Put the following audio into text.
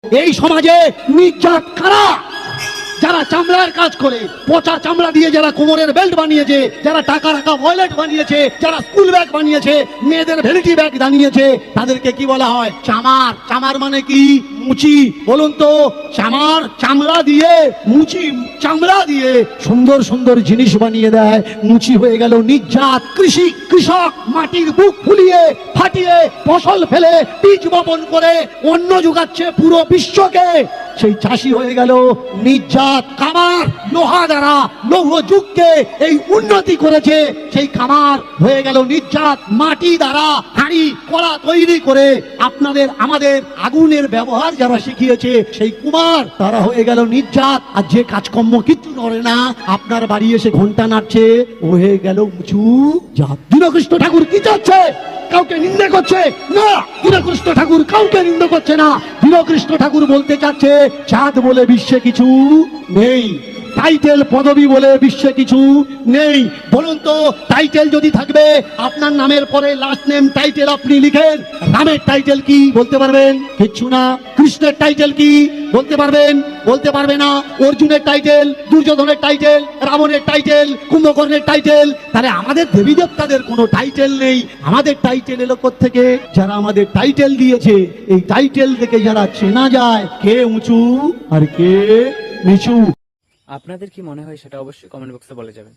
এই সমাজে নির্যাত কারা? যারা চামড়ার কাজ করে, পচা চামড়া দিয়ে যারা কোমরের বেল্ট বানিয়েছে, যারা টাকা রাখা ওয়ালেট বানিয়েছে, যারা স্কুল ব্যাগ বানিয়েছে, মেয়েদের ভ্যানিটি ব্যাগ বানিয়েছে, তাদেরকে কি বলা হয়? চামার। চামার মানে কি? মুচি। বলুন তো, চামার চামড়া দিয়ে, মুচি চামড়া দিয়ে সুন্দর সুন্দর জিনিস বানিয়ে দেয়, মুচি হয়ে গেল নির্যাত। কৃষক মাটির বুক ফুলিয়ে ফাটিয়ে ফসল ফেলে বীজ বপন করে অন্ন যোগাচ্ছে পুরো বিশ্বকে, সেই চাষি হয়ে গেল নির্যাত। কামার লোহা দ্বারা লৌহ যুগকে এই উন্নতি করেছে, সেই কামার হয়ে গেল নির্যাত। মাটি দ্বারা হাঁড়ি কড়া তৈরি করে আপনাদের আমাদের আগুনের ব্যবহার যারা শিখিয়েছে, সেই কুমার, তারা হয়ে গেল নির্যাত। আর যে কাজকর্ম কিচ্ছু করে না, আপনার বাড়ি এসে ঘন্টা নাড়ছে, ও হয়ে গেল উঁচু জাত। দীনকৃষ্ণ ঠাকুর কি চাচ্ছে? কাউকে নিন্দা করছে না। দীনকৃষ্ণ ঠাকুর কাউকে নিন্দা করছে না। দীনকৃষ্ণ ঠাকুর বলতে চাচ্ছে, জাত বলে বিশ্বে কিছু নেই, টাইটেল পদবি বলে বিশ্বে কিছু নেই। বলুন তো, টাইটেল যদি থাকবে, আপনার নামের পরে লাস্ট নেম টাইটেল আপনি লিখেন, রামের টাইটেল কি বলতে পারবেন? কিচ্ছু না। কৃষ্ণের টাইটেল কি বলতে পারবেন? বলতে পারবে না। অর্জুনের টাইটেল, দুর্যোধনের টাইটেল, রাবণের টাইটেল, কুম্ভকর্ণের টাইটেল। তাহলে আমাদের দেবী দেবতাদের কোনো টাইটেল নেই। আমাদের টাইটেল এলো থেকে, যারা আমাদের টাইটেল দিয়েছে, এই টাইটেল থেকে যারা চেনা যায় কে উঁচু আর কে নিচু। আপনাদের কি মনে হয় সেটা অবশ্যই কমেন্ট বক্সে বলে যাবেন।